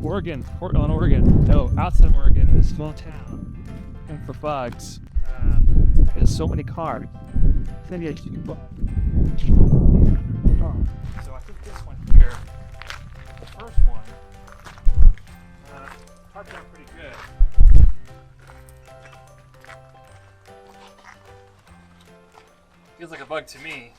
Oregon, Portland, Oregon. No, outside Oregon, in a small town. And for bugs. There's so many cars. It's gonna be a huge bug. Oh. So I think this one here, the first one, worked out pretty good. Feels like a bug to me.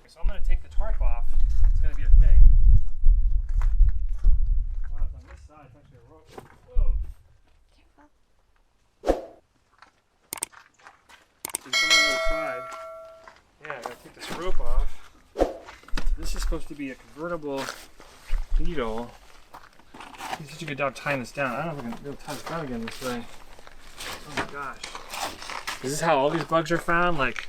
So I'm gonna take the tarp off. It's gonna be a thing. Oh, it's on this side. It's actually a rope. Whoa. There's someone on the other side. Yeah, I'm gonna take this rope off. This is supposed to be a convertible Beetle. He's such a good job tying this down. I don't know if I can be able to tie this down again this way. Oh my gosh. Is this how all these bugs are found? Like,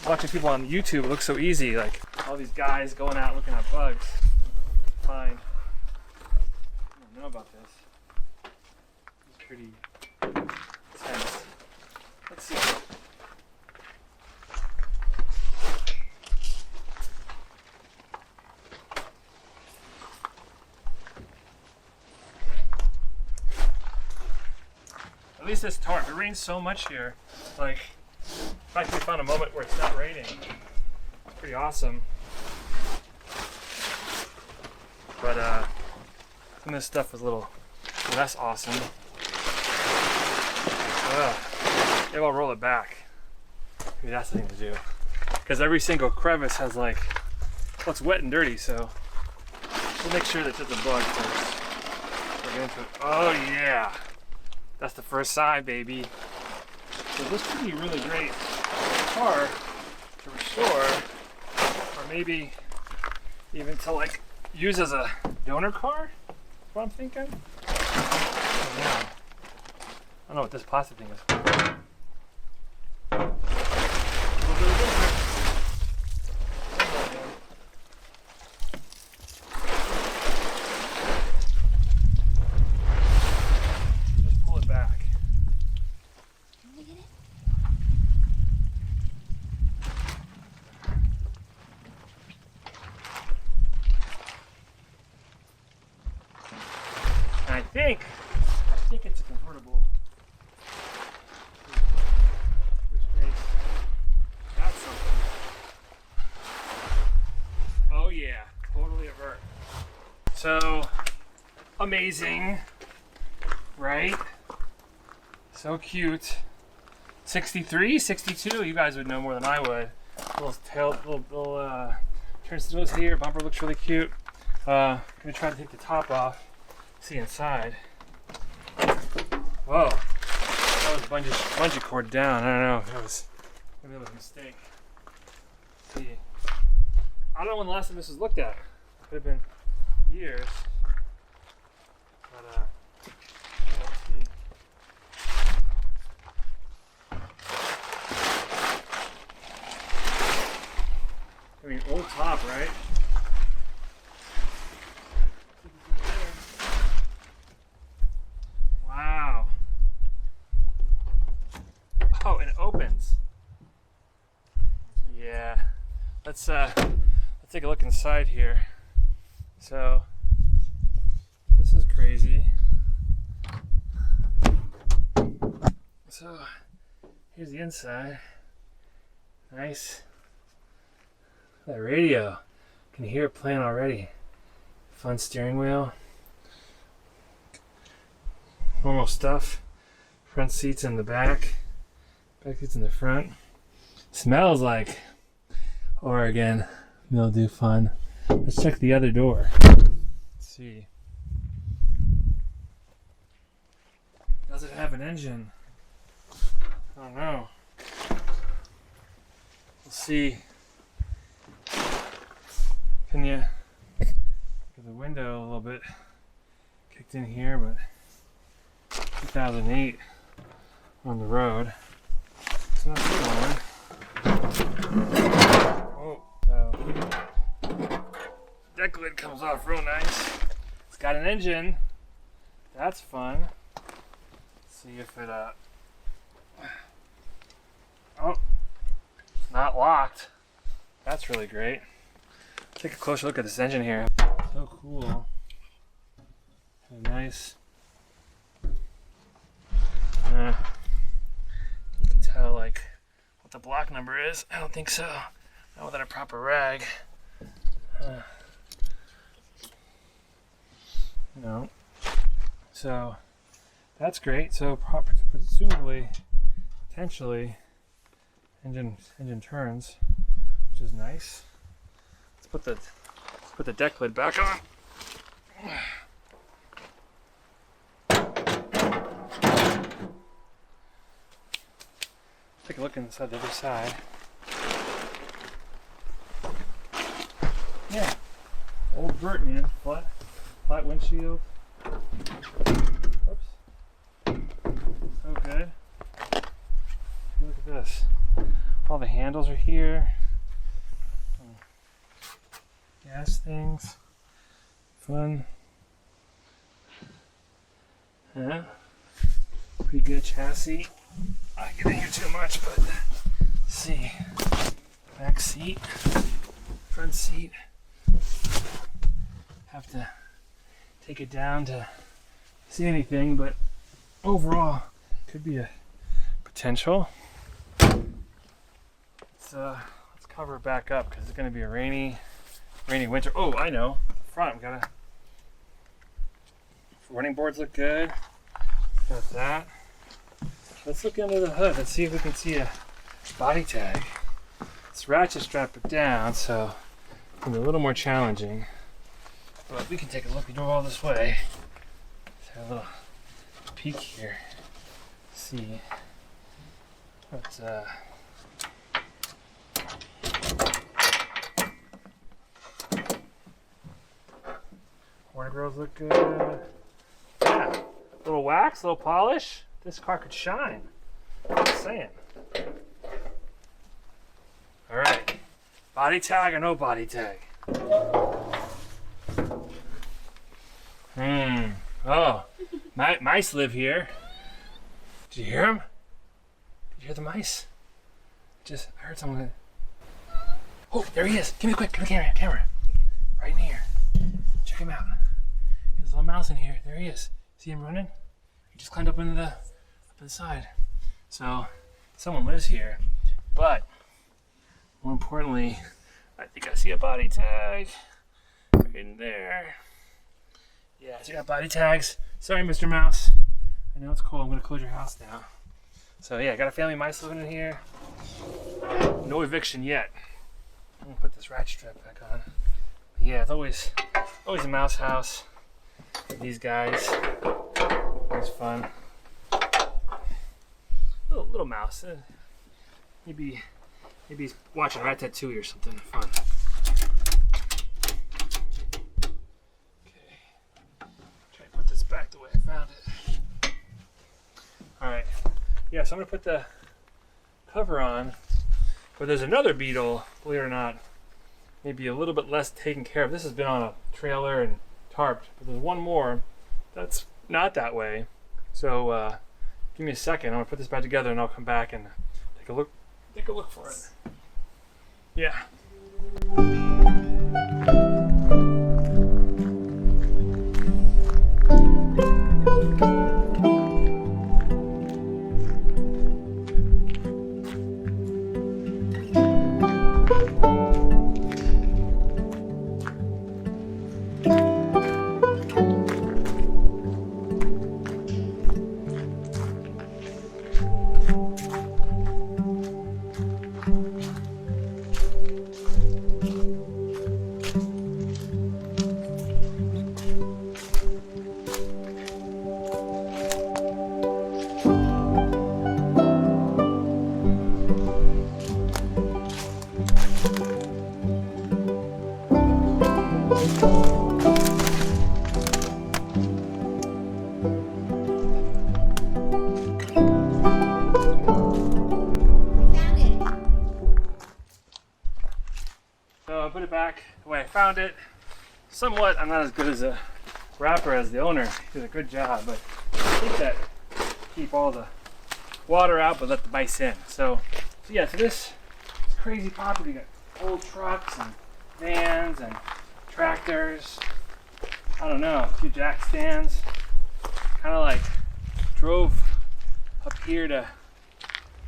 watching people on YouTube, it looks so easy. Like, all these guys going out looking at bugs. Fine. I don't know about this. It's pretty intense. Let's see. At least this tarp, it rains so much here. Like, in fact, we found a moment where it's not raining. It's pretty awesome. But some of this stuff was a little less awesome. Maybe I'll roll it back. Maybe that's the thing to do. Because every single crevice has like, well, it's wet and dirty, so we'll make sure that there's a bug first. We'll get into it. Oh yeah! That's the first side, baby. So this could be really great car to restore, or maybe even to like use as a donor car. That's what I'm thinking. I don't know what this plastic thing is. Just pull it back. I think it's a convertible. Which makes that something. Oh yeah, totally a vert. So amazing, right? So cute. 63, 62. You guys would know more than I would. Little tail, little turns nose here. Bumper looks really cute. Gonna try to take the top off. See inside. Whoa, that was bungee cord down. I don't know. Maybe that was a mistake. Let's see, I don't know when the last time this was looked at. It could have been years. But let's see. I mean, old top, right? Wow. Oh, and it opens. Yeah. Let's take a look inside here. So this is crazy. So here's the inside. Nice. That radio. Can hear it playing already. Fun steering wheel. Normal stuff. Front seats in the back. Back seats in the front. Smells like Oregon mildew fun. Let's check the other door. Let's see. Does it have an engine? I don't know. We'll see. Can you get the window a little bit kicked in here, but 2008 on the road. It's not too long. Oh, so deck lid comes off real nice. It's got an engine. That's fun. Let's see if it oh, it's not locked. That's really great. Take a closer look at this engine here. So cool. Nice. You can tell like what the block number is. I don't think so. Not without a proper rag. No. So that's great. So presumably, potentially, engine turns, which is nice. Let's put the deck lid back on. Take a look inside the other side. Yeah, old vert, man. Flat windshield. Oops. So good. Look at this. All the handles are here. Gas things. Fun. Yeah. Pretty good chassis. I get in here too much, but let's see. Back seat, front seat. Have to take it down to see anything, but overall, could be a potential. Let's cover it back up because it's going to be a rainy winter. Oh, I know. The front, we got running boards look good. Got that. Let's look under the hood. Let's see if we can see a body tag. Let's ratchet strap it down, so it'll be a little more challenging. But we can take a look. We drove all this way. Let's have a little peek here. See what's Warner grills look good. Yeah, little wax, little polish. This car could shine. Just saying. All right. Body tag or no body tag? Oh, mice live here. Did you hear them? Did you hear the mice? I heard someone. Oh, there he is. Give me quick. Give me the camera. Right in here. Check him out. There's a little mouse in here. There he is. See him running? He just climbed up into the side. So someone lives here, but more importantly, I think I see a body tag right in there. Yeah, so you got body tags. Sorry, Mr. Mouse. I know it's cold. I'm gonna close your house now. So yeah, I got a family of mice living in here. No eviction yet. I'm gonna put this ratchet strap back on. But yeah, it's always a mouse house. These guys, always fun. Little mouse. Maybe he's watching Ratatouille or something fun. Okay. Try to put this back the way I found it. Alright. Yeah, so I'm gonna put the cover on. But there's another Beetle, believe it or not, maybe a little bit less taken care of. This has been on a trailer and tarped, but there's one more that's not that way. So give me a second. I'm gonna put this back together and I'll come back and take a look for it. Yeah. So I put it back the way I found it. Somewhat, I'm not as good as a wrapper as the owner. He did a good job, but I think that keep all the water out but let the mice in. So yeah, so this crazy property, got old trucks and vans and tractors. I don't know, a few jack stands. Kind of like drove up here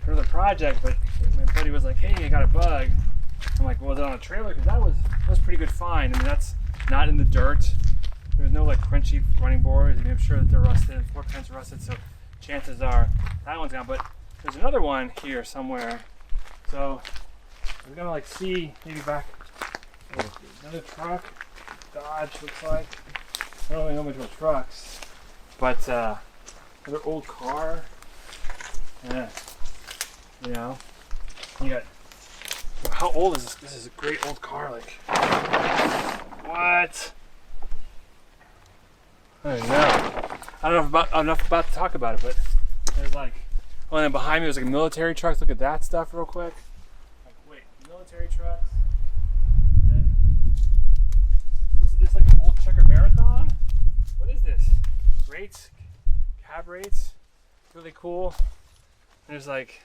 for the project, but my buddy was like, "Hey, I got a bug." I'm like, "Well, is it on a trailer?" Because that was pretty good find. I mean, that's not in the dirt. There's no like crunchy running boards. I mean, I'm sure that they're rusted, floor pans are rusted, so chances are that one's gone. But there's another one here somewhere. So we're gonna like see maybe back. Oh, another truck, Dodge looks like. I don't really know much about trucks, but another old car. Yeah, you know, you got. How old is this? This is a great old car. Like, what? I don't know. I don't know enough about to talk about it, but there's like, oh, and then behind me there's like military trucks. Look at that stuff real quick. Like, wait, military trucks. And then is this like an old checker marathon? What is this? Rates, cab rates, really cool. And there's like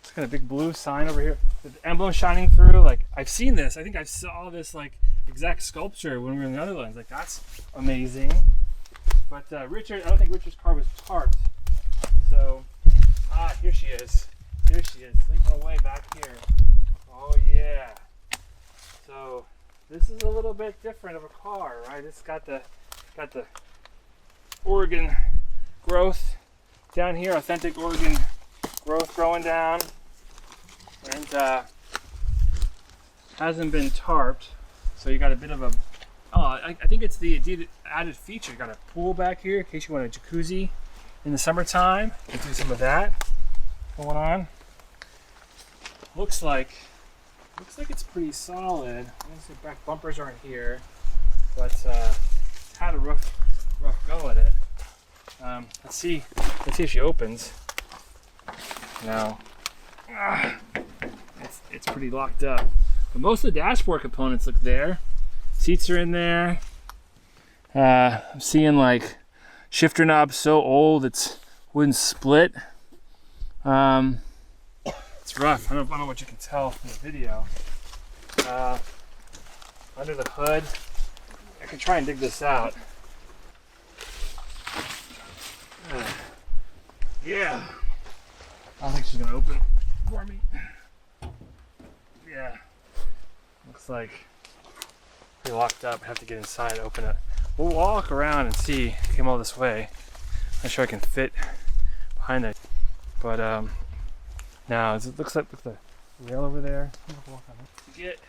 this kind of big blue sign over here with the emblem shining through. Like, I've seen this. I think I saw this like exact sculpture when we were in the Netherlands. Like, that's amazing. But Richard, I don't think Richard's car was tarped. So, here she is. Here she is, sleeping away back here. Oh yeah. So this is a little bit different of a car, right? It's got the Oregon growth down here, authentic Oregon growth growing down, and hasn't been tarped. So you got a bit of a, I think it's the added feature. You got a pool back here in case you want a jacuzzi in the summertime. You can do some of that going on. Looks like it's pretty solid. The back bumpers aren't here, but had a rough go at it. Let's see if she opens. No, it's pretty locked up. But most of the dashboard components look there. Seats are in there. I'm seeing like shifter knob so old it wouldn't split. It's rough. I don't know what you can tell from the video. Under the hood, I can try and dig this out. Yeah. I don't think she's gonna open for me. Yeah. Looks like we're locked up. I have to get inside, open it. We'll walk around and see. Came all this way. I'm sure I can fit behind it. But now it looks like with the rail over there. To get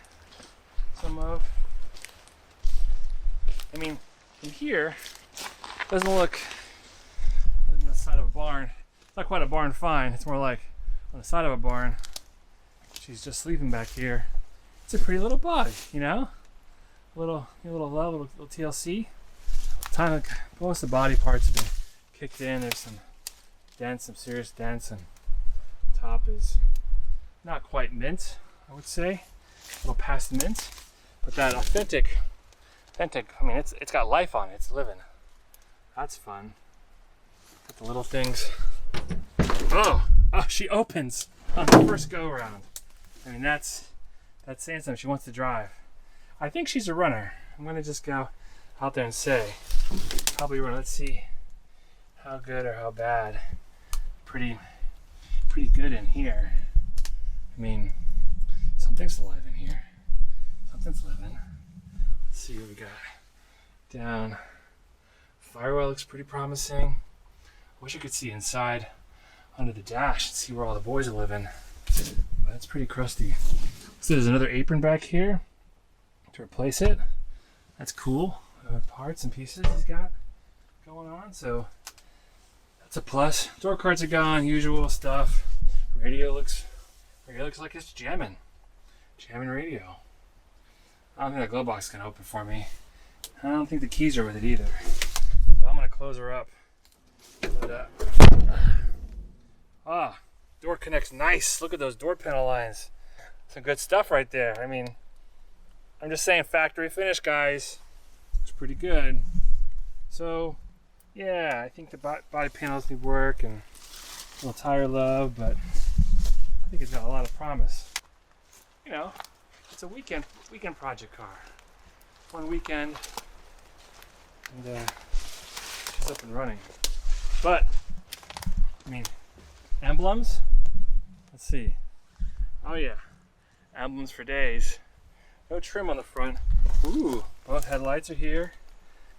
some of. I mean, in here doesn't look on the side of a barn. It's not quite a barn find. It's more like on the side of a barn. She's just sleeping back here. It's a pretty little bug, you know. Little TLC. Time most of the body parts have been kicked in. There's some dents, some serious dents, and top is not quite mint, I would say. A little past mint, but that authentic. I mean, it's got life on it. It's living. That's fun. Got the little things. Oh, she opens on the first go around. I mean, that's saying something. She wants to drive. I think she's a runner. I'm gonna just go out there and say, probably run. Let's see how good or how bad. Pretty good in here. I mean, something's alive in here. Something's living. Let's see what we got down. Firewall looks pretty promising. Wish I could see inside under the dash and see where all the boys are living. But it's pretty crusty. So there's another apron back here to replace it. That's cool. Parts and pieces he's got going on. So that's a plus. Door cards are gone. Usual stuff. Radio looks like it's jamming. Jamming radio. I don't think that glove box is gonna open for me. I don't think the keys are with it either. So I'm gonna close her up. But, door connects nice. Look at those door panel lines. Some good stuff right there. I mean, I'm just saying factory finish, guys. It's pretty good. So, yeah, I think the body panels need work and a little tire love, but I think it's got a lot of promise. You know, it's a weekend project car. One weekend, and she's up and running. But I mean, emblems. Let's see. Oh yeah, emblems for days. No trim on the front. Ooh, both headlights are here.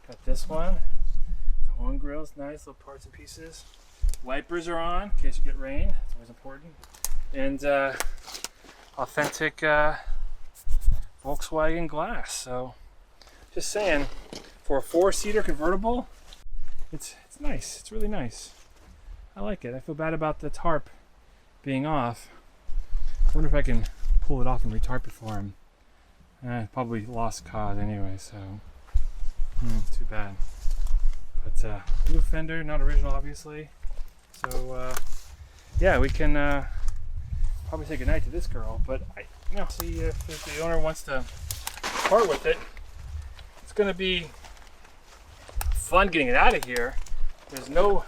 Got this one. The horn grill's nice, little parts and pieces. Wipers are on in case you get rain. It's always important. And authentic Volkswagen glass. So, just saying, for a 4-seater convertible, it's nice. It's really nice. I like it. I feel bad about the tarp being off. I wonder if I can pull it off and retarp it for him. Probably lost cause anyway, so too bad. But blue fender, not original, obviously. So yeah, we can probably say goodnight to this girl. But see if the owner wants to part with it. It's gonna be fun getting it out of here. There's no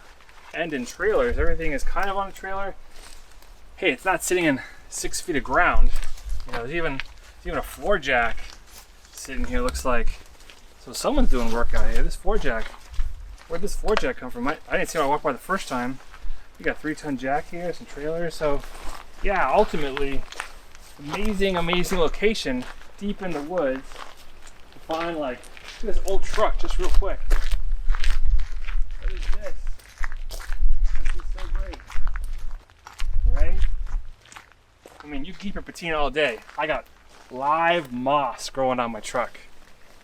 end in trailers. Everything is kind of on a trailer. Hey, it's not sitting in 6 feet of ground. There's even a floor jack sitting here, looks like. So someone's doing work out here. This floor jack, where'd this floor jack come from? I didn't see when I walked by the first time. We got 3-ton jack here, some trailers. So yeah, ultimately, amazing location deep in the woods to find, like, look at this old truck just real quick. What is this? This is so great. Right? I mean, you keep your patina all day. I got live moss growing on my truck.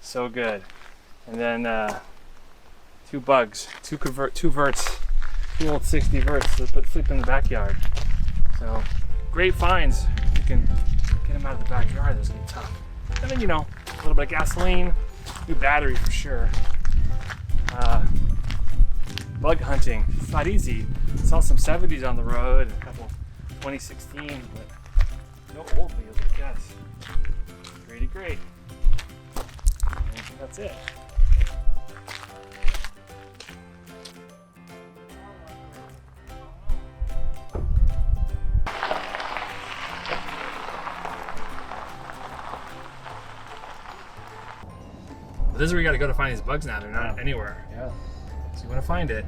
So good. And then 2 bugs, 2 verts, 2 old 60 verts to sleep in the backyard. So great finds. You can get them out of the backyard. That's gonna be tough. And then, a little bit of gasoline, new battery for sure. Bug hunting, it's not easy. Saw some 70s on the road, a couple 2016, but no old wheels, I guess. Great. I think that's it. But this is where you got to go to find these bugs now. They're not anywhere. Yeah. So you want to find it.